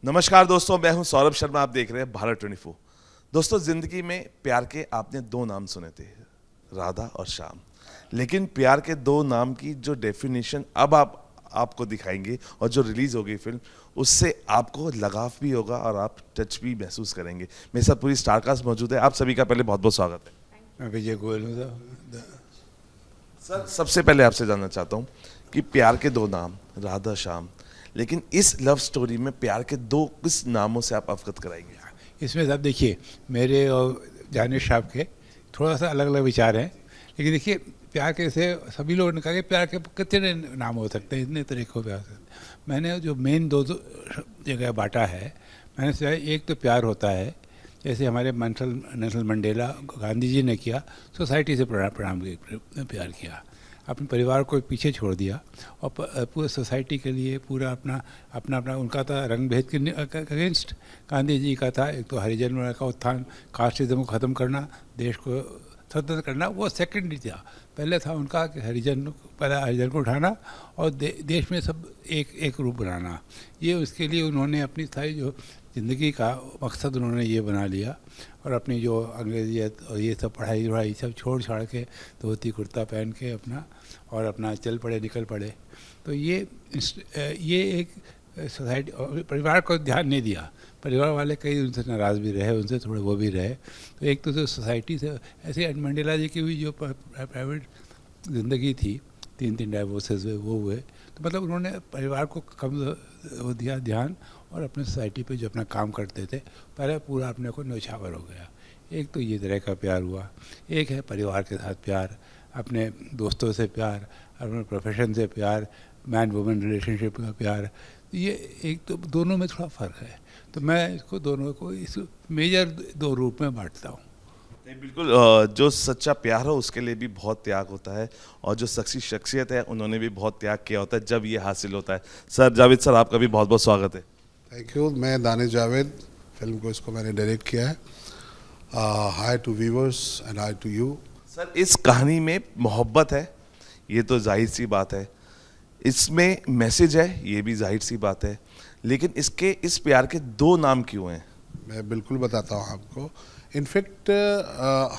नमस्कार दोस्तों, मैं हूं सौरभ शर्मा। आप देख रहे हैं भारत 24। दोस्तों, जिंदगी में प्यार के आपने दो नाम सुने थे, राधा और श्याम। लेकिन प्यार के दो नाम की जो डेफिनेशन अब आपको दिखाएंगे और जो रिलीज होगी फिल्म, उससे आपको लगाव भी होगा और आप टच भी महसूस करेंगे। मेरे साथ पूरी स्टारकास्ट मौजूद है। आप सभी का पहले बहुत बहुत स्वागत है। मैं विजय गोयल हूँ। सर, सबसे पहले आपसे जानना चाहता हूँ कि प्यार के दो नाम, राधा श्याम, लेकिन इस लव स्टोरी में प्यार के दो किस नामों से आप अवगत कराएंगे? इसमें सब देखिए, मेरे और जानिश साहब के थोड़ा सा अलग अलग विचार हैं, लेकिन देखिए प्यार के से सभी लोगों ने कहा कि प्यार के कितने नाम हो सकते हैं, इतने तरीक़ों प्यार सकते हैं। मैंने जो मेन दो जगह बांटा है, मैंने सोचा एक तो प्यार होता है जैसे हमारे नेल्सन मंडेला गांधी जी ने किया, सोसाइटी से प्रणाम प्यार किया, अपने परिवार को पीछे छोड़ दिया और पूरे सोसाइटी के लिए पूरा अपना अपना अपना उनका था रंग भेद के अगेंस्ट। गांधी जी का था एक तो हरिजन का उत्थान, कास्टिज्म को ख़त्म करना, देश को स्वतंत्र करना, वो सेकेंडरी था। पहले था उनका कि पहले हरिजन को उठाना और देश में सब एक रूप बनाना। ये उसके लिए उन्होंने अपनी सारी जो ज़िंदगी का मकसद उन्होंने ये बना लिया और अपनी जो अंग्रेजियत और ये सब पढ़ाई वढ़ाई सब छोड़ छाड़ के धोती कुर्ता पहन के अपना चल पड़े, निकल पड़े। तो ये एक सोसाइटी और परिवार को ध्यान नहीं दिया। परिवार वाले कई उनसे नाराज़ भी रहे, उनसे थोड़े वो भी रहे। तो एक तो जो सोसाइटी से ऐसे मंडेला जी की हुई जो प्राइवेट ज़िंदगी थी, 3 डाइवोर्सेस वो हुए, तो मतलब उन्होंने परिवार को कम वो दिया ध्यान और अपने सोसाइटी पे जो अपना काम करते थे, पहले पूरा अपने को न्यौछावर हो गया। एक तो ये तरह का प्यार हुआ। एक है परिवार के साथ प्यार, अपने दोस्तों से प्यार, अपने प्रोफेशन से प्यार, मैन वुमेन रिलेशनशिप का प्यार। ये एक तो दोनों में थोड़ा फ़र्क है, तो मैं इसको दोनों को इस मेजर दो रूप में बांटता हूँ। नहीं, बिल्कुल। जो सच्चा प्यार हो उसके लिए भी बहुत त्याग होता है और जो सच्ची शख्सियत है उन्होंने भी बहुत त्याग किया होता है जब ये हासिल होता है। सर जावेद सर, आपका भी बहुत बहुत स्वागत है। Thank you. मैं दानिश जावेद, फिल्म को इसको मैंने डायरेक्ट किया है। Hi to viewers and hi to you. Sir, इस कहानी में मोहब्बत है, ये तो जाहिर सी बात है। इसमें मैसेज है, ये भी जाहिर सी बात है। लेकिन इस प्यार के दो नाम क्यों हैं? मैं बिल्कुल बताता हूँ आपको। इनफैक्ट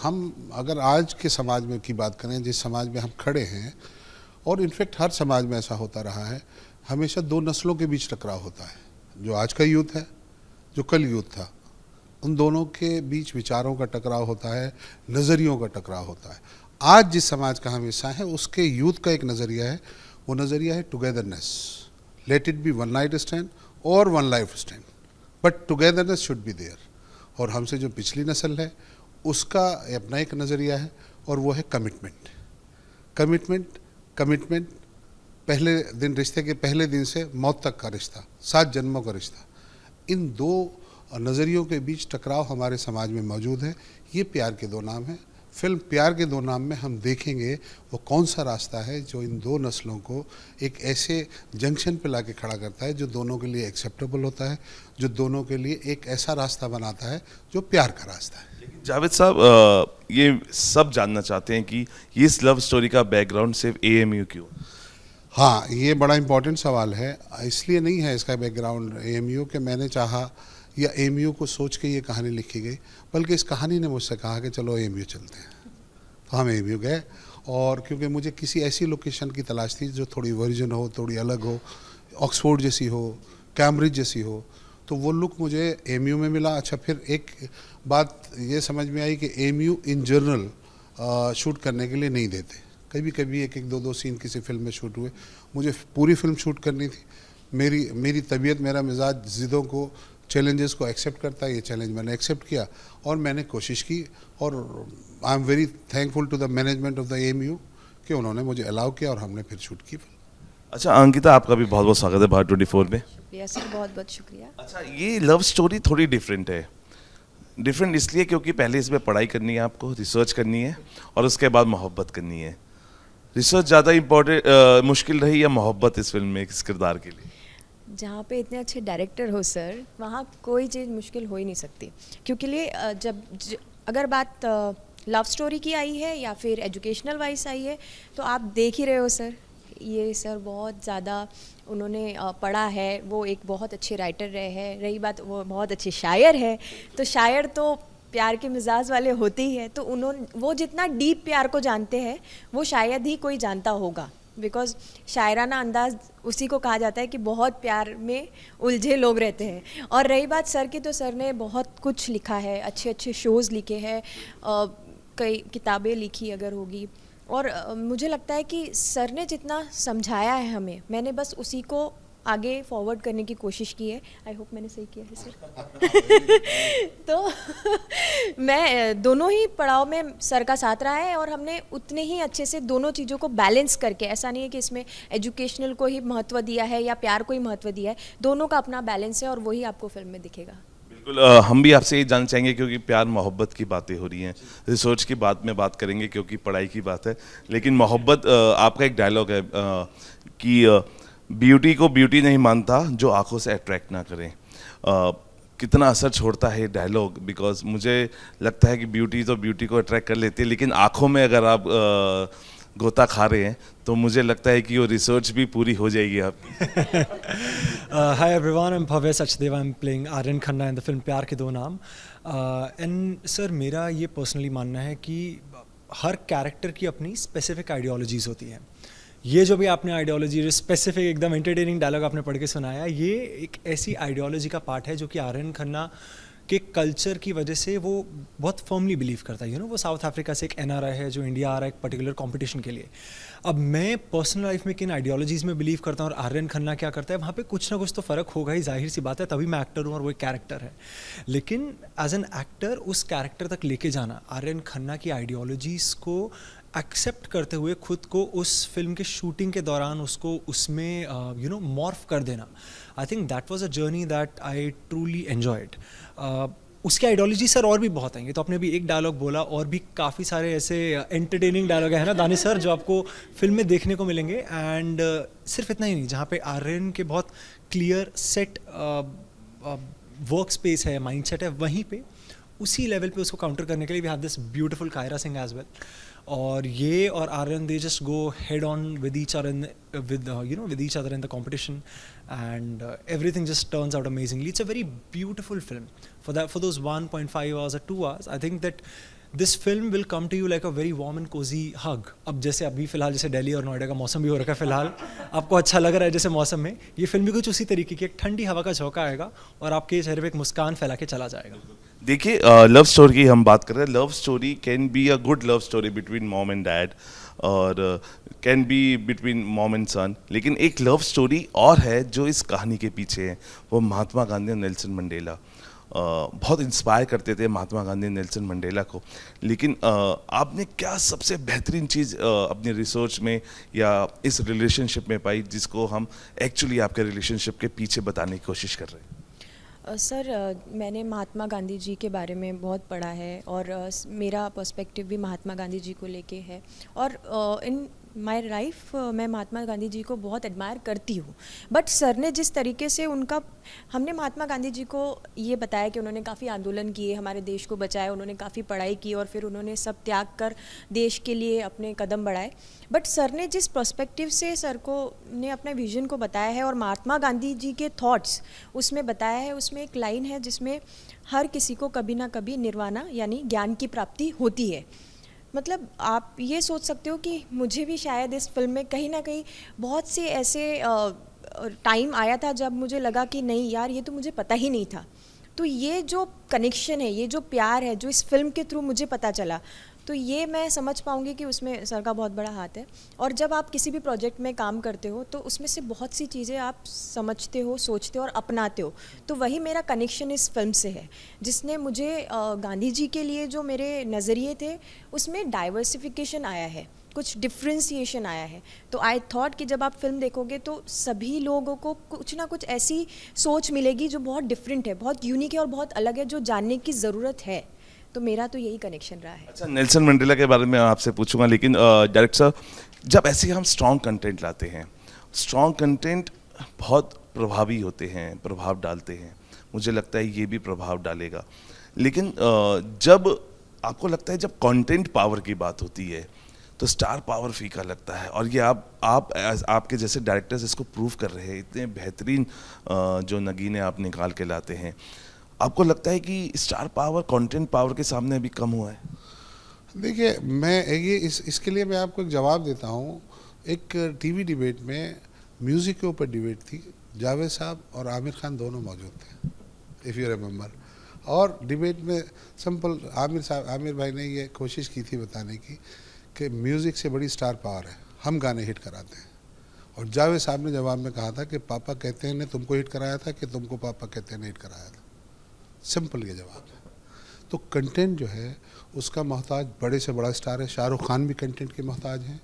हम अगर आज के समाज में की बात करें, जिस समाज में हम खड़े हैं, और इनफैक्ट हर समाज में ऐसा होता रहा है, हमेशा दो नस्लों के बीच टकराव होता है। जो आज का यूथ है, जो कल यूथ था, उन दोनों के बीच विचारों का टकराव होता है, नज़रियों का टकराव होता है। आज जिस समाज का हम हिस्सा हैं, उसके यूथ का एक नज़रिया है, वो नज़रिया है togetherness. Let it be one night stand और one life stand, but togetherness should be there. और हमसे जो पिछली नस्ल है, उसका अपना एक नज़रिया है और वो है कमिटमेंट। कमिटमेंट कमिटमेंट पहले दिन, रिश्ते के पहले दिन से मौत तक का रिश्ता, 7 जन्मों का रिश्ता। इन दो नज़रियों के बीच टकराव हमारे समाज में मौजूद है। ये प्यार के दो नाम हैं। फिल्म प्यार के दो नाम में हम देखेंगे वो कौन सा रास्ता है जो इन दो नस्लों को एक ऐसे जंक्शन पे लाके खड़ा करता है जो दोनों के लिए एक्सेप्टेबल होता है, जो दोनों के लिए एक ऐसा रास्ता बनाता है जो प्यार का रास्ता है। लेकिन जावेद साहब, ये सब जानना चाहते हैं कि इस लव स्टोरी का बैकग्राउंड सिर्फ एएमयू क्यों? हाँ, ये बड़ा इम्पोर्टेंट सवाल है। इसलिए नहीं है इसका बैकग्राउंड एएमयू कि मैंने चाहा या एएमयू को सोच के ये कहानी लिखी गई, बल्कि इस कहानी ने मुझसे कहा कि चलो एएमयू चलते हैं। तो हम एएमयू गए, और क्योंकि मुझे किसी ऐसी लोकेशन की तलाश थी जो थोड़ी वर्जन हो, थोड़ी अलग हो, ऑक्सफोर्ड जैसी हो, कैम्ब्रिज जैसी हो, तो वो लुक मुझे एएमयू में मिला। अच्छा, फिर एक बात ये समझ में आई कि एएमयू इन जनरल शूट करने के लिए नहीं देते। कभी कभी एक एक दो सीन किसी फिल्म में शूट हुए। मुझे पूरी फिल्म शूट करनी थी। मेरी तबीयत, मेरा मिजाज ज़िद्दों को, चैलेंजेस को एक्सेप्ट करता है। ये चैलेंज मैंने एक्सेप्ट किया और मैंने कोशिश की, और I am very thankful to the management of the AMU कि उन्होंने मुझे अलाउ किया और हमने फिर शूट की फिल्म। अच्छा अंकिता, आपका भी बहुत बहुत स्वागत है भारत 24 में। शुक्रिया सर, बहुत बहुत शुक्रिया। अच्छा, ये लव स्टोरी थोड़ी डिफरेंट है। डिफरेंट इसलिए क्योंकि पहले इसमें पढ़ाई करनी है, आपको रिसर्च करनी है, और उसके बाद मोहब्बत करनी है। रिसर्च ज़्यादा इम्पोर्टेंट मुश्किल रही या मोहब्बत इस फिल्म में इस किरदार के लिए? जहाँ पे इतने अच्छे डायरेक्टर हो सर, वहाँ कोई चीज़ मुश्किल हो ही नहीं सकती। क्योंकि अगर बात लव स्टोरी की आई है या फिर एजुकेशनल वाइज आई है, तो आप देख ही रहे हो सर, ये सर बहुत ज़्यादा उन्होंने पढ़ा है, वो एक बहुत अच्छे राइटर रहे हैं, रही बात वो बहुत अच्छे शायर है, तो शायर तो प्यार के मिजाज वाले होते ही है, तो उन्होंने वो जितना डीप प्यार को जानते हैं वो शायद ही कोई जानता होगा, बिकॉज शायराना अंदाज उसी को कहा जाता है कि बहुत प्यार में उलझे लोग रहते हैं। और रही बात सर की, तो सर ने बहुत कुछ लिखा है, अच्छे अच्छे शोज़ लिखे हैं, कई किताबें लिखी अगर होगी, और मुझे लगता है कि सर ने जितना समझाया है हमें, मैंने बस उसी को आगे फॉरवर्ड करने की कोशिश की है। आई होप मैंने सही किया है सर। तो मैं दोनों ही पड़ाव में सर का साथ रहा है, और हमने उतने ही अच्छे से दोनों चीज़ों को बैलेंस करके, ऐसा नहीं है कि इसमें एजुकेशनल को ही महत्व दिया है या प्यार को ही महत्व दिया है, दोनों का अपना बैलेंस है और वही आपको फिल्म में दिखेगा। बिल्कुल, हम भी आपसे ये जानना चाहेंगे क्योंकि प्यार मोहब्बत की बातें हो रही हैं, रिसर्च की बात में बात करेंगे क्योंकि पढ़ाई की बात है, लेकिन मोहब्बत, आपका एक डायलॉग है कि ब्यूटी को ब्यूटी नहीं मानता जो आंखों से अट्रैक्ट ना करें। कितना असर छोड़ता है ये डायलॉग, बिकॉज मुझे लगता है कि ब्यूटी तो ब्यूटी को अट्रैक्ट कर लेती है, लेकिन आंखों में अगर आप गोता खा रहे हैं तो मुझे लगता है कि वो रिसर्च भी पूरी हो जाएगी आपकी। Hi everyone, I'm Bhavya Sachdeva. I'm playing Aryan Khanna in the film प्यार के दो नाम। And सर मेरा ये पर्सनली मानना है कि हर कैरेक्टर की अपनी स्पेसिफिक आइडियोलॉजीज़ होती हैं। ये जो भी आपने आइडियोलॉजी, जो स्पेसिफिक एकदम एंटरटेनिंग डायलॉग आपने पढ़ के सुनाया, ये एक ऐसी आइडियोलॉजी का पार्ट है जो कि आर्यन खन्ना के कल्चर की वजह से वो बहुत फर्मली बिलीव करता है। वो साउथ अफ्रीका से एक NRI है जो इंडिया आ रहा है एक पर्टिकुलर कंपटीशन के लिए। अब मैं पर्सनल लाइफ में किन आइडियोलॉजीज़ में बिलीव करता हूँ और आर्यन खन्ना क्या करता है, वहाँ पे कुछ ना कुछ तो फ़र्क होगा ही, जाहिर सी बात है, तभी मैं एक्टर हूँ और वो एक कैरेक्टर है। लेकिन एज एन एक्टर उस कैरेक्टर तक लेके जाना, आर्यन खन्ना की आइडियोलॉजीज़ को एक्सेप्ट करते हुए खुद को उस फिल्म के शूटिंग के दौरान उसको उसमें मॉर्फ कर देना, I think that was a journey that I truly enjoyed. उसकी आइडियोलॉजी सर और भी बहुत आएंगे, तो आपने भी एक डायलॉग बोला, और भी काफ़ी सारे ऐसे एंटरटेनिंग डायलॉग है ना दानिश सर, जो आपको फिल्म में देखने को मिलेंगे। एंड सिर्फ इतना ही नहीं, जहाँ पे आर्यन के बहुत क्लियर सेट वर्क स्पेस है, माइंड सेट है, वहीं पे उसी लेवल पे उसको काउंटर करने के लिए we have this beautiful Kaira Singh as well. और ये और Aryan they just go ahead on with each other with each other in the competition, and everything just turns out amazingly. It's a very beautiful film. For those 1.5 hours or 2 hours, I think that this film will come to you like a very warm and cozy hug. अब जैसे अभी फ़िलहाल जैसे दिल्ली और नोएडा का मौसम भी हो रखा है फ़िलहाल, आपको अच्छा लग रहा है जैसे मौसम में, ये फिल्म भी कुछ उसी तरीके की, एक ठंडी हवा का झोंका आएगा और आपके चेहरे पे एक मुस्कान फैला के चला जाएगा। देखिए, लव स्टोरी की हम बात कर रहे हैं। Love story can be a good love story between mom and dad, और can be between mom and son, लेकिन एक लव स्टोरी और है जो इस कहानी के पीछे है, वो महात्मा गांधी और नेल्सन मंडेला। बहुत इंस्पायर करते थे महात्मा गांधी नेल्सन मंडेला को, लेकिन आपने क्या सबसे बेहतरीन चीज़ अपनी रिसर्च में या इस रिलेशनशिप में पाई जिसको हम एक्चुअली आपके रिलेशनशिप के पीछे बताने की कोशिश कर रहे हैं? सर मैंने महात्मा गांधी जी के बारे में बहुत पढ़ा है, और मेरा पर्सपेक्टिव भी महात्मा गांधी जी को लेके है, और इन माय लाइफ मैं महात्मा गांधी जी को बहुत एडमायर करती हूँ। बट सर ने जिस तरीके से हमने महात्मा गांधी जी को ये बताया कि उन्होंने काफ़ी आंदोलन किए, हमारे देश को बचाया, उन्होंने काफ़ी पढ़ाई की, और फिर उन्होंने सब त्याग कर देश के लिए अपने कदम बढ़ाए। बट सर ने जिस पर्सपेक्टिव से सर को ने अपने विजन को बताया है, और महात्मा गांधी जी के थॉट्स उसमें बताया है, उसमें एक लाइन है जिसमें हर किसी को कभी ना कभी निर्वाणा यानी ज्ञान की प्राप्ति होती है। मतलब आप ये सोच सकते हो कि मुझे भी शायद इस फिल्म में कहीं ना कहीं बहुत से ऐसे टाइम आया था जब मुझे लगा कि नहीं यार, ये तो मुझे पता ही नहीं था। तो ये जो कनेक्शन है, ये जो प्यार है, जो इस फिल्म के थ्रू मुझे पता चला, तो ये मैं समझ पाऊँगी कि उसमें सर का बहुत बड़ा हाथ है। और जब आप किसी भी प्रोजेक्ट में काम करते हो तो उसमें से बहुत सी चीज़ें आप समझते हो, सोचते हो और अपनाते हो, तो वही मेरा कनेक्शन इस फिल्म से है, जिसने मुझे गांधी जी के लिए जो मेरे नज़रिए थे उसमें डाइवर्सिफिकेशन आया है, कुछ डिफ्रेंसिएशन आया है। तो आई थॉट कि जब आप फिल्म देखोगे तो सभी लोगों को कुछ ना कुछ ऐसी सोच मिलेगी जो बहुत डिफरेंट है, बहुत यूनिक है और बहुत अलग है, जो जानने की ज़रूरत है। तो मेरा तो यही कनेक्शन रहा है। अच्छा, नेल्सन मंडेला के बारे में आपसे पूछूंगा, लेकिन डायरेक्टर साहब, जब ऐसे हम स्ट्रॉन्ग कंटेंट लाते हैं, स्ट्रॉन्ग कंटेंट बहुत प्रभावी होते हैं, प्रभाव डालते हैं, मुझे लगता है ये भी प्रभाव डालेगा। लेकिन जब आपको लगता है जब कंटेंट पावर की बात होती है तो स्टार पावर फीका लगता है। और ये आपके जैसे डायरेक्टर्स इसको प्रूव कर रहे हैं, इतने बेहतरीन जो नगीने आप निकाल के लाते हैं। आपको लगता है कि स्टार पावर कंटेंट पावर के सामने अभी कम हुआ है? देखिए, मैं इसके लिए मैं आपको एक जवाब देता हूँ। एक टीवी डिबेट में म्यूज़िक के ऊपर डिबेट थी, जावेद साहब और आमिर खान दोनों मौजूद थे, इफ़ यू रिमेंबर। और डिबेट में सिंपल आमिर भाई ने ये कोशिश की थी बताने की कि म्यूज़िक से बड़ी स्टार पावर है, हम गाने हिट कराते हैं। और जावेद साहब ने जवाब में कहा था कि पापा कहते हैं ने तुमको हिट कराया था कि तुमको पापा कहते हैं ने हिट कराया था। सिंपल ये जवाब है। तो कंटेंट जो है उसका मोहताज बड़े से बड़ा स्टार है। शाहरुख खान भी कंटेंट के मोहताज हैं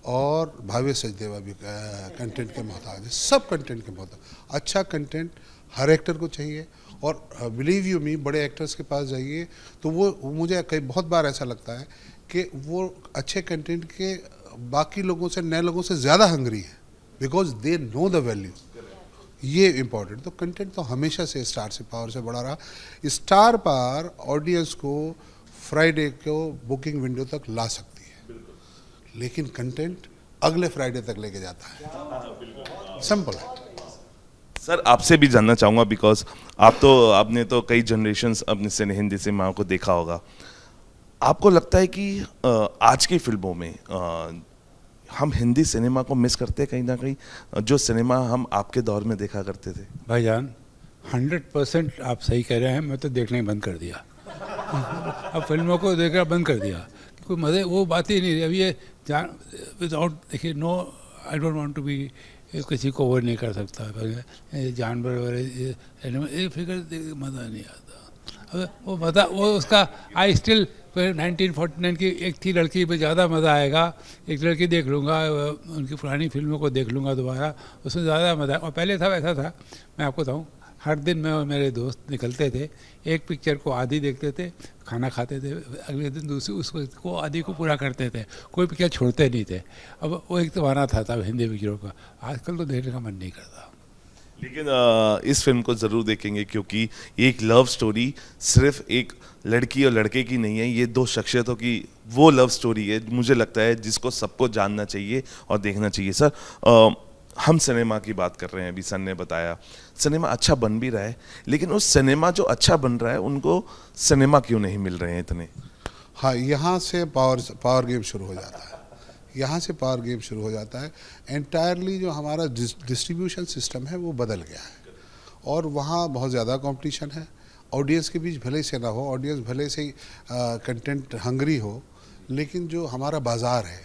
और भावे सचदेवा भी कंटेंट के मोहताज है। सब कंटेंट के मोहताज। अच्छा कंटेंट हर एक्टर को चाहिए। और बिलीव यू मी, बड़े एक्टर्स के पास जाइए तो वो मुझे कई बहुत बार ऐसा लगता है कि वो अच्छे कंटेंट के बाकी लोगों से, नए लोगों से ज़्यादा हंगरी है, because they know the value. ये इम्पोर्टेंट। तो कंटेंट तो हमेशा से स्टार से पावर से बड़ा रहा। स्टार पावर ऑडियंस को फ्राइडे को बुकिंग विंडो तक ला सकती है, लेकिन कंटेंट अगले फ्राइडे तक लेके जाता है। सिंपल है। सर, आपसे भी जानना चाहूँगा, बिकॉज आपने तो कई जनरेशन्स अपने हिंदी सिनेमा को देखा होगा। आपको लगता है कि आज की फिल्मों में हम हिंदी सिनेमा को मिस करते हैं कहीं ना कहीं, जो सिनेमा हम आपके दौर में देखा करते थे? भाईजान 100% आप सही कह रहे हैं। मैं तो देखना ही बंद कर दिया। अब फिल्मों को देखना बंद कर दिया, कोई मज़े वो बात ही नहीं रही। अब ये विदाउट देखिए, no I don't want to be, किसी को वो नहीं कर सकता, जानवर वगैरह ये फिगर मज़ा नहीं आता। अब वो मज़ा वो उसका आई स्टिल 1949 की एक थी लड़की पे ज़्यादा मज़ा आएगा। एक लड़की देख लूँगा, उनकी पुरानी फिल्मों को देख लूँगा दोबारा, उसमें ज़्यादा मज़ा। और पहले था वैसा था, मैं आपको बताऊँ, हर दिन मैं और मेरे दोस्त निकलते थे, एक पिक्चर को आधी देखते थे, खाना खाते थे, अगले दिन दूसरी उसको आधी को पूरा करते थे, कोई पिक्चर छोड़ते नहीं थे। अब वो एक ज़माना था तब हिंदी पिक्चरों का, आजकल तो देखने का मन नहीं करता। लेकिन इस फिल्म को ज़रूर देखेंगे, क्योंकि एक लव स्टोरी सिर्फ एक लड़की और लड़के की नहीं है, ये दो शख्सियतों की वो लव स्टोरी है, मुझे लगता है जिसको सबको जानना चाहिए और देखना चाहिए। सर, हम सिनेमा की बात कर रहे हैं, अभी सर ने बताया सिनेमा अच्छा बन भी रहा है, लेकिन उस सिनेमा जो अच्छा बन रहा है उनको सिनेमा क्यों नहीं मिल रहे हैं इतने? हाँ, यहाँ से पावर गेम शुरू हो जाता है। यहाँ से पावर गेम शुरू हो जाता है। एंटायरली जो हमारा डिस्ट्रीब्यूशन सिस्टम है वो बदल गया है और वहाँ बहुत ज़्यादा कंपटीशन है। ऑडियंस के बीच भले से ना हो, ऑडियंस भले से ही कंटेंट हंगरी हो, लेकिन जो हमारा बाज़ार है,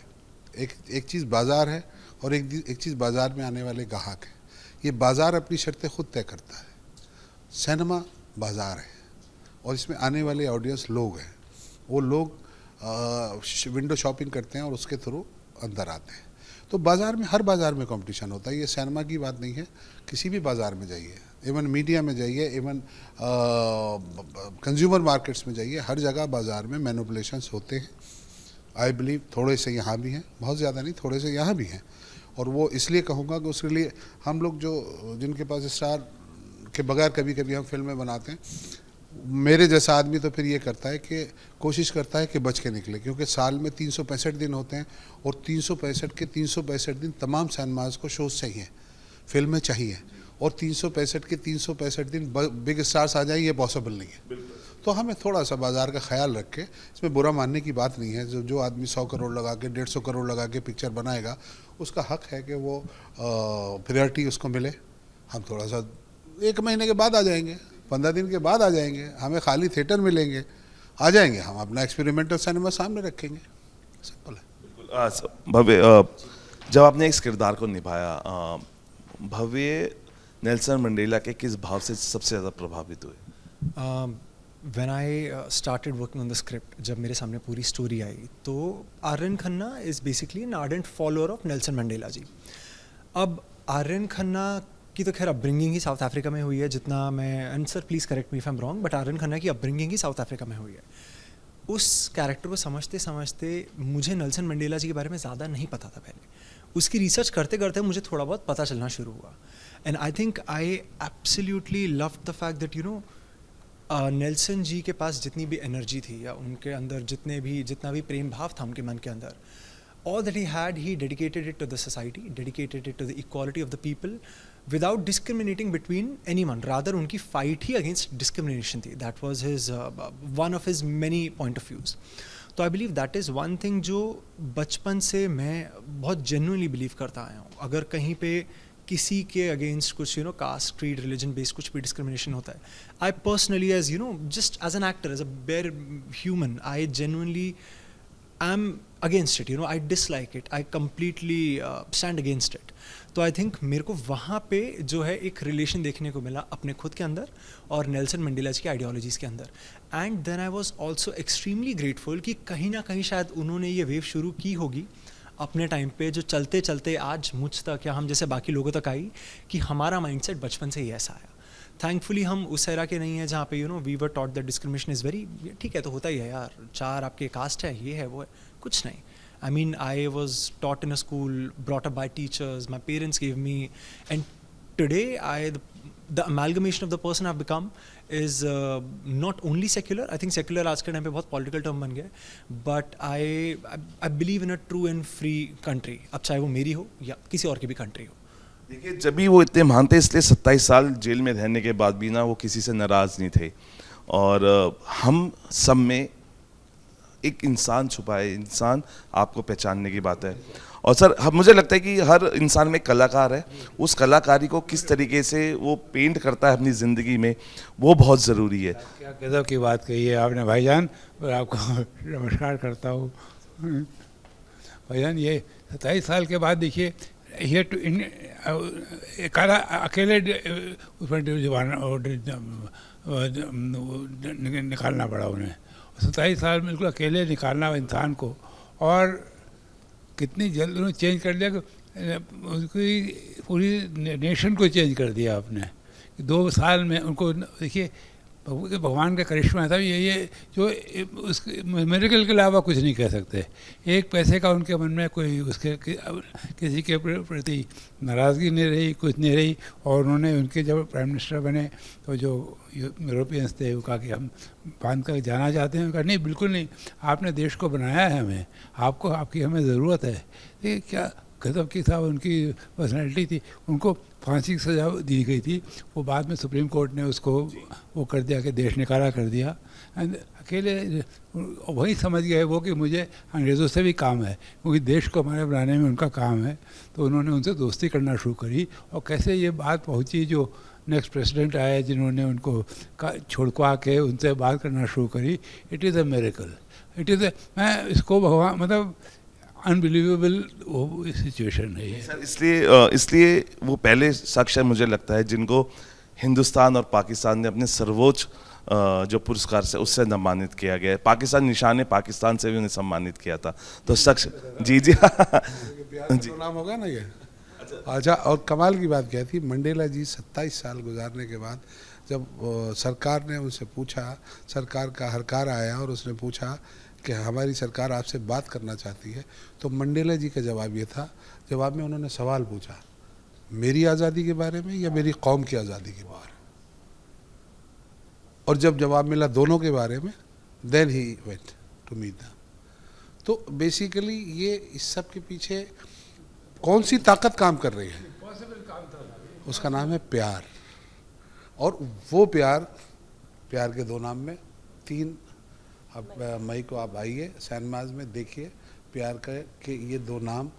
एक चीज़ बाज़ार है और एक चीज़ बाज़ार में आने वाले ग्राहक है। ये बाज़ार अपनी शर्तें खुद तय करता है। सिनेमा बाज़ार है और इसमें आने वाले ऑडियंस लोग हैं। वो लोग विंडो शॉपिंग करते हैं और उसके थ्रू अंदर आते हैं। तो बाज़ार में, हर बाज़ार में कंपटीशन होता है। ये सिनेमा की बात नहीं है, किसी भी बाज़ार में जाइए, इवन मीडिया में जाइए, इवन कंज्यूमर मार्केट्स में जाइए, हर जगह बाज़ार में मैनिपुलेशंस होते हैं। आई बिलीव थोड़े से यहाँ भी हैं, बहुत ज़्यादा नहीं, थोड़े से यहाँ भी हैं। और वो इसलिए कहूँगा कि उसके लिए हम लोग जिनके पास स्टार के बगैर कभी कभी हम फिल्में बनाते हैं, मेरे जैसा आदमी तो फिर ये करता है कि कोशिश करता है कि बच के निकले, क्योंकि साल में 365 दिन होते हैं और 365 दिन तमाम सिनेमाज को शोज चाहिए, फिल्में चाहिए, और 365 के 365 दिन बिग स्टार्स आ जाए ये पॉसिबल नहीं है। तो हमें थोड़ा सा बाज़ार का ख्याल रख के, इसमें बुरा मानने की बात नहीं है, जो आदमी 100 करोड़ लगा के 150 करोड़ लगा के पिक्चर बनाएगा उसका हक है कि वो प्रायोरिटी उसको मिले। हम थोड़ा सा 1 महीने के बाद आ जाएंगे, 15 दिन के बाद आ जाएंगे, हमें खाली थिएटर मिलेंगे, आ जाएंगे, हम अपना एक्सपेरिमेंटल सिनेमा सामने रखेंगे। सिंपल है। भव्य, जब आपने इस किरदार को निभाया, भव्य नेल्सन मंडेला के किस भाव से सबसे ज़्यादा प्रभावित हुए? When I started working on the script, जब मेरे सामने पूरी स्टोरी आई, तो Aryan Khanna is basically an ardent follower of Nelson Mandela ji. अब आर्यन खन्ना की तो खैर अपब्रिंगिंग ही साउथ अफ्रीका में हुई है, जितना मैं, and sir please correct me if I am wrong, but Aryan Khanna की अपब्रिंगिंग ही साउथ अफ्रीका में हुई है। उस कैरेक्टर को समझते समझते मुझे नेल्सन मंडेला जी के बारे में ज़्यादा नहीं पता था पहले। उसकी रिसर्च करते करते मुझे थोड़ा बहुत पता चलना शुरू हुआ, and I think I absolutely love the fact that you know Nelson ji के पास जितनी भी एनर्जी थी, या उनके अंदर जितना भी प्रेम भाव था उनके मन के अंदर, all that he had, he dedicated it to the society, dedicated it to the equality of the people, without discriminating between anyone. Rather, उनकी fight ही against discrimination थी. That was his one of his many point of views. तो I believe that is one thing जो बचपन से मैं बहुत genuinely believe करता आया हूँ. अगर कहीं पे किसी के अगेंस्ट कुछ कास्ट, क्रीड, रिलीजन बेस्ड कुछ भी डिस्क्रिमिनेशन होता है, I personally as just as an actor, as a bare human, I genuinely I am against it. I dislike it, I completely stand against it. तो I think मेरे को वहाँ पे जो है एक रिलेशन देखने को मिला अपने खुद के अंदर और नेल्सन मंडेला जी की आइडियोलॉजीज़ के अंदर. And then I was also extremely grateful कि कहीं ना कहीं शायद उन्होंने ये वेव शुरू की होगी अपने टाइम पे, जो चलते चलते आज मुझ तक या हम जैसे बाकी लोगों तक आई, कि हमारा माइंडसेट बचपन से ही ऐसा आया. थैंकफुली हम उस एरा के नहीं हैं जहाँ पे we were taught that discrimination is very, ठीक है तो होता ही है यार, 4 आपके कास्ट है, ये है वो है, कुछ नहीं. I mean, I was taught in a school, brought up by teachers, my parents gave me, and today the amalgamation of the person I've become is not only secular. I think secular आज के time पे बहुत political term बन गया है, but I believe in a true and free country. अब चाहे वो मेरी हो या किसी और की भी country हो. देखिए, जब भी वो इतने महान थे, इसलिए 27 साल जेल में रहने के बाद भी ना वो किसी से नाराज़ नहीं थे. और हम सब में एक इंसान छुपा है, इंसान आपको पहचानने की बात है. और सर, मुझे लगता है कि हर इंसान में कलाकार है, उस कलाकारी को किस तरीके से वो पेंट करता है अपनी ज़िंदगी में, वो बहुत ज़रूरी है. क्या गज़ब की बात कही है आपने भाईजान, और आपको नमस्कार करता हूँ. भाईजान, ये 27 साल के बाद देखिए, ये अकेले उसमें निकालना पड़ा उन्हें. 27 साल में बिल्कुल अकेले निकालना इंसान को, और कितनी जल्द उन्होंने चेंज कर दिया, उसकी पूरी नेशन को चेंज कर दिया आपने. 2 साल में उनको देखिए, भगवान का करिश्मा था ये जो उस मिरेकल के अलावा कुछ नहीं कह सकते. एक पैसे का उनके मन में कोई उसके किसी के प्रति नाराज़गी नहीं रही, कुछ नहीं रही. और उन्होंने उनके जब प्राइम मिनिस्टर बने तो जो यूरोपियंस थे, वो कहा कि हम बांध कर जाना चाहते हैं. कहा नहीं, बिल्कुल नहीं, आपने देश को बनाया है, हमें आपकी हमें ज़रूरत है. ये क्या गज़ब की साहब उनकी पर्सनैलिटी थी. उनको फांसी की सज़ा दी गई थी, वो बाद में सुप्रीम कोर्ट ने उसको वो कर दिया कि देश निकाला कर दिया. एंड अकेले वही समझ गए वो कि मुझे अंग्रेज़ों से भी काम है, क्योंकि देश को हमारे बनाने में उनका काम है. तो उन्होंने उनसे दोस्ती करना शुरू करी. और कैसे ये बात पहुंची, जो नेक्स्ट प्रेसिडेंट आए जिन्होंने उनको छोड़वा के उनसे बात करना शुरू करी. It is a miracle. It is मैं इसको भगवान, मतलब अनबिलीवेबल वो सिचुएशन है ये. सर, इसलिए वो पहले शख्स है, मुझे लगता है, जिनको हिंदुस्तान और पाकिस्तान ने अपने सर्वोच्च जो पुरस्कार से उससे सम्मानित किया गया है. पाकिस्तान निशान पाकिस्तान से भी उन्हें सम्मानित किया था. तो शख्स जी जी तो नाम होगा ना ये. अच्छा, और कमाल की बात क्या थी, मंडेला जी 27 साल गुजारने के बाद जब सरकार ने उनसे पूछा, सरकार का हरकार आया और उसने पूछा कि हमारी सरकार आपसे बात करना चाहती है, तो मंडेला जी का जवाब ये था, जवाब में उन्होंने सवाल पूछा, मेरी आज़ादी के बारे में या मेरी कौम की आज़ादी के बारे में. और जब जवाब मिला दोनों के बारे में, then he went to meet them. तो बेसिकली ये इस सब के पीछे कौन सी ताकत काम कर रही है, उसका नाम है प्यार. और वो प्यार के 2 नाम में 3, अब मई को आप आइए सैनमाज में, देखिए प्यार के ये 2 नाम,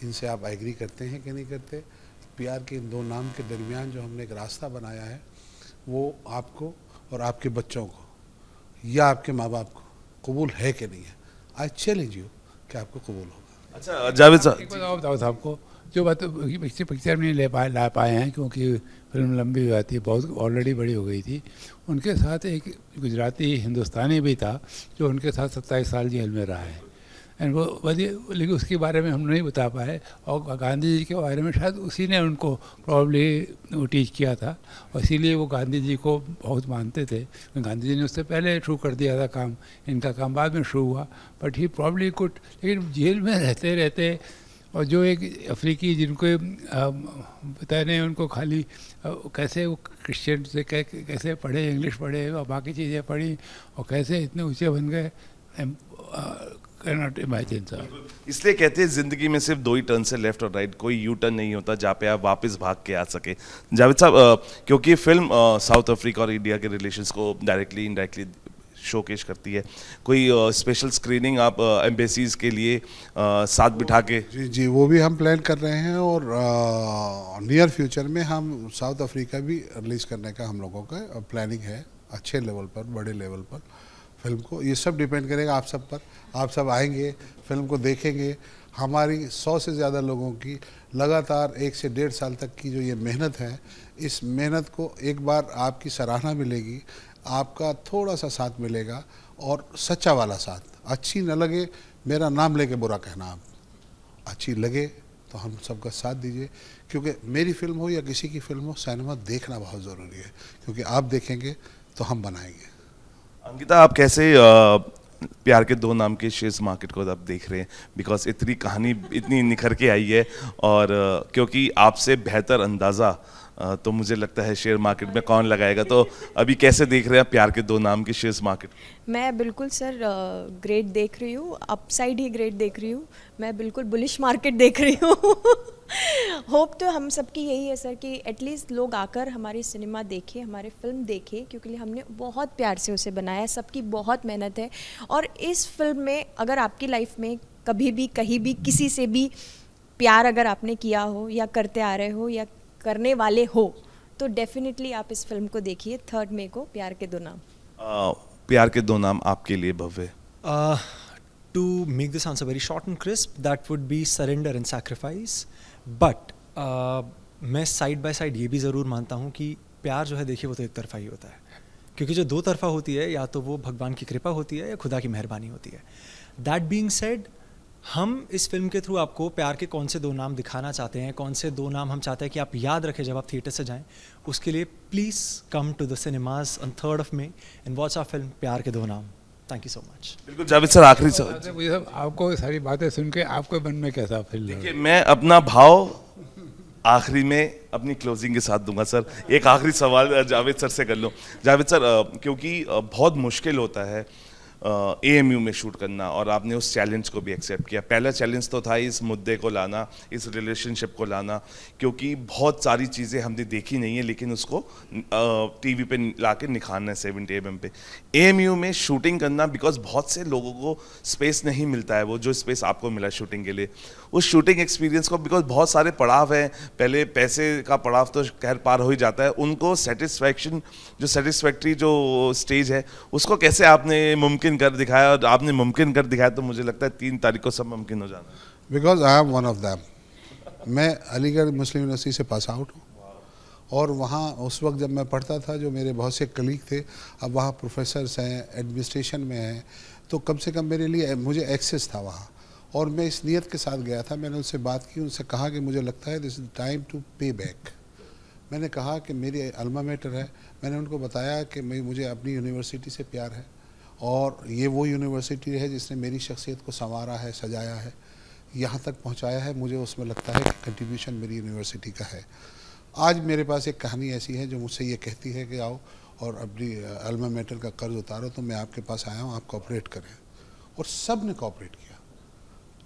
इनसे आप एग्री करते हैं कि नहीं करते. प्यार के इन 2 नाम के दरमियान जो हमने एक रास्ता बनाया है, वो आपको और आपके बच्चों को या आपके माँ बाप को कबूल है कि नहीं है. आई चैलेंज यू कि आपको कबूल होगा. अच्छा जावेद साहब, बताओ आपको जो बात पिक्चर में नहीं ला पाए हैं, क्योंकि फिल्म लंबी हो जाती है, बहुत ऑलरेडी बड़ी हो गई थी. उनके साथ एक गुजराती हिंदुस्तानी भी था जो उनके साथ 27 साल जेल में रहा है. एंड वो लेकिन उसके बारे में हम नहीं बता पाए. और गांधी जी के बारे में शायद उसी ने उनको प्रॉब्ली वो टीच किया था, और इसीलिए वो गांधी जी को बहुत मानते थे. गांधी जी ने उससे पहले शुरू कर दिया था काम, इनका काम बाद में शुरू हुआ. बट ही प्रॉब्ली कुड, लेकिन जेल में रहते रहते, और जो एक अफ्रीकी जिनको बताने उनको खाली कैसे वो क्रिश्चियन से कैसे पढ़े, इंग्लिश पढ़े और बाकी चीज़ें पढ़ी, और कैसे इतने ऊँचे बन गए कैन नॉट इमेजिन सर। इसलिए कहते हैं जिंदगी में सिर्फ दो ही टर्न से, लेफ्ट और राइट, कोई यू टर्न नहीं होता जहाँ पे आप वापस भाग के आ सके। जावेद साहब, क्योंकि फिल्म साउथ अफ्रीका और इंडिया के रिलेशंस को डायरेक्टली इनडायरेक्टली शोकेश करती है, कोई स्पेशल स्क्रीनिंग आप एम्बेसीज के लिए साथ बिठा के? जी जी, वो भी हम प्लान कर रहे हैं और नियर फ्यूचर में हम साउथ अफ्रीका भी रिलीज़ करने का हम लोगों का प्लानिंग है, अच्छे लेवल पर, बड़े लेवल पर फिल्म को। ये सब डिपेंड करेगा आप सब पर। आप सब आएंगे, फिल्म को देखेंगे। हमारी 100 से ज़्यादा लोगों की लगातार 1 से 1.5 साल तक की जो ये मेहनत है, इस मेहनत को एक बार आपकी सराहना मिलेगी, आपका थोड़ा सा साथ मिलेगा, और सच्चा वाला साथ। अच्छी न लगे मेरा नाम लेके बुरा कहना, आप अच्छी लगे तो हम सबका साथ दीजिए, क्योंकि मेरी फिल्म हो या किसी की फिल्म हो, सिनेमा देखना बहुत ज़रूरी है, क्योंकि आप देखेंगे तो हम बनाएंगे। अंकिता, आप कैसे प्यार के दो नाम के शेयर्स मार्केट को आप देख रहे हैं? बिकॉज इतनी कहानी इतनी निखर के आई है, और क्योंकि आपसे बेहतर अंदाज़ा तो मुझे लगता है शेयर मार्केट में कौन लगाएगा, तो अभी कैसे देख रहे हैं प्यार के दो नाम के शेयर्स मार्केट? मैं बिल्कुल सर ग्रेट देख रही हूँ, अपसाइड ही ग्रेट देख रही हूँ, मैं बिल्कुल बुलिश मार्केट देख रही हूँ। होप तो हम सबकी यही है सर कि एटलीस्ट लोग आकर हमारी सिनेमा देखें, हमारे फिल्म देखें, क्योंकि हमने बहुत प्यार से उसे बनाया, सबकी बहुत मेहनत है। और इस फिल्म में अगर आपकी लाइफ में कभी भी कहीं भी किसी से भी प्यार अगर आपने किया हो या करते आ रहे हो या करने वाले हो, तो डेफिनेटली आप इस फिल्म को देखिए 3 मई को, प्यार के दो नाम। प्यार के दो नाम आपके लिए भव्य? To make this answer very short and crisp, that would be surrender and sacrifice. But मैं साइड बाय साइड ये भी ज़रूर मानता हूँ कि प्यार जो है देखिए वो तो एक तरफा ही होता है, क्योंकि जो दो तरफा होती है या तो वो भगवान की कृपा होती है या खुदा की मेहरबानी होती है। दैट बीइंग सेड, हम इस फिल्म के थ्रू आपको प्यार के कौन से दो नाम दिखाना चाहते हैं, कौन से दो नाम हम चाहते हैं कि आप याद रखें जब आप थिएटर से जाएं, उसके लिए please come to the cinemas on 3rd of May and watch our film Pyaar Ke Do Naam. Thank you so much. बिल्कुल जावेद सर, आखिरी सवाल। मुझे सब आपको सारी बातें सुन के आपके मन में कैसा फील? देखिए, मैं अपना भाव आखिरी में अपनी क्लोजिंग के साथ दूंगा सर। एक आखिरी सवाल जावेद सर से कर लो। जावेद सर, क्योंकि बहुत मुश्किल होता है AMU में शूट करना, और आपने उस चैलेंज को भी एक्सेप्ट किया। पहला चैलेंज तो था इस मुद्दे को लाना, इस रिलेशनशिप को लाना, क्योंकि बहुत सारी चीज़ें हमने देखी नहीं है, लेकिन उसको TV पे ला के निखारना है 70 mm पे। AMU में शूटिंग करना, बिकॉज बहुत से लोगों को स्पेस नहीं मिलता है, वो जो स्पेस आपको मिला शूटिंग के लिए, उस शूटिंग एक्सपीरियंस को, बिकॉज बहुत सारे पड़ाव हैं, पहले पैसे का पड़ाव तो खैर पार हो ही जाता है, उनको सेटिस्फैक्ट्री जो स्टेज है उसको कैसे आपने मुमकिन कर दिखाया? और आपने मुमकिन कर दिखाया तो मुझे लगता है 3 तारीख को सब मुमकिन हो जाना है। Because I am one of them. मैं अलीगढ़ मुस्लिम यूनिवर्सिटी से पास आउट हूँ, और वहाँ उस वक्त जब मैं पढ़ता था, जो मेरे बहुत से कलीग थे, अब वहाँ प्रोफेसर्स हैं, एडमिनिस्ट्रेशन में हैं, तो कम से कम मेरे लिए मुझे एक्सेस था वहाँ, और मैं इस नियत के साथ गया था। मैंने उनसे बात की, उनसे कहा कि मुझे लगता है दिस इज़ टाइम टू पे बैक। मैंने कहा कि मेरी अल्मा मैटर है, मैंने उनको बताया कि मुझे अपनी यूनिवर्सिटी से प्यार है, और ये वो यूनिवर्सिटी है जिसने मेरी शख्सियत को संवारा है, सजाया है, यहाँ तक पहुँचाया है। मुझे उसमें लगता है कि कंट्रीब्यूशन मेरी यूनिवर्सिटी का है। आज मेरे पास एक कहानी ऐसी है जो मुझसे ये कहती है कि आओ और अपनी अल्मा मैटर का कर्ज उतारो, तो मैं आपके पास आया हूँ, आप कोऑपरेट करें। और सब ने कोऑपरेट किया,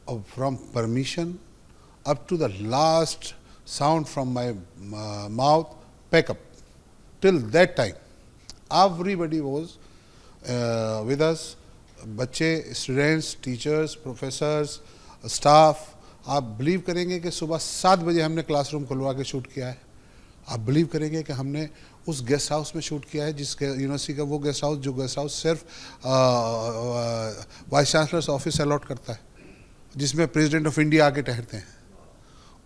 और from permission up to the last sound from my mouth, pack up, till that time everybody was with us. बच्चे, स्टूडेंट्स, टीचर्स, प्रोफेसर्स, स्टाफ। आप बिलीव करेंगे कि सुबह 7 बजे हमने क्लासरूम खुलवा के शूट किया है। आप बिलीव करेंगे कि हमने उस गेस्ट हाउस में शूट किया है, जिस यूनिवर्सिटी का वो गेस्ट हाउस, जो गेस्ट हाउस सिर्फ वाइस चांसलर्स ऑफिस अलॉट करता है, जिसमें प्रेसिडेंट ऑफ इंडिया आके ठहरते हैं,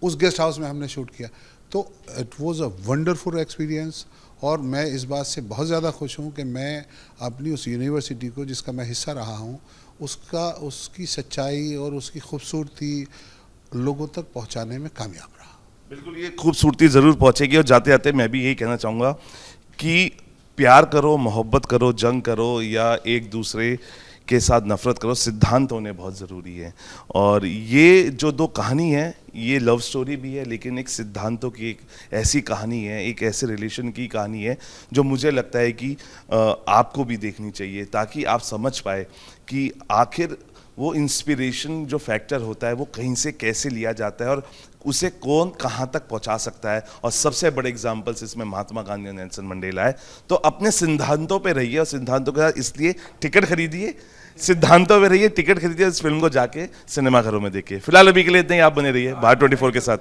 उस गेस्ट हाउस में हमने शूट किया। तो it was a wonderful experience, और मैं इस बात से बहुत ज़्यादा खुश हूँ कि मैं अपनी उस यूनिवर्सिटी को, जिसका मैं हिस्सा रहा हूँ, उसकी सच्चाई और उसकी खूबसूरती लोगों तक पहुँचाने में कामयाब रहा। बिल्कुल, ये खूबसूरती ज़रूर पहुँचेगी। और जाते जाते मैं भी यही कहना चाहूँगा कि प्यार करो, मोहब्बत करो, जंग करो या एक दूसरे के साथ नफरत करो, सिद्धांत होने बहुत ज़रूरी है। और ये जो दो कहानी है, ये लव स्टोरी भी है, लेकिन एक सिद्धांतों की एक ऐसी कहानी है, एक ऐसे रिलेशन की कहानी है जो मुझे लगता है कि आपको भी देखनी चाहिए, ताकि आप समझ पाए कि आखिर वो इंस्पिरेशन जो फैक्टर होता है वो कहीं से कैसे लिया जाता है और उसे कौन कहाँ तक पहुँचा सकता है। और सबसे बड़े एग्जाम्पल्स इसमें महात्मा गांधी और नेल्सन मंडेला है। तो अपने सिद्धांतों पे रहिए और सिद्धांतों के साथ इसलिए टिकट खरीदिए, सिद्धांतों पे रहिए, टिकट खरीदिए, इस फिल्म को जाके सिनेमाघरों में देखिए। फिलहाल अभी के लिए इतना ही, आप बने रहिए भारत 24 के साथ।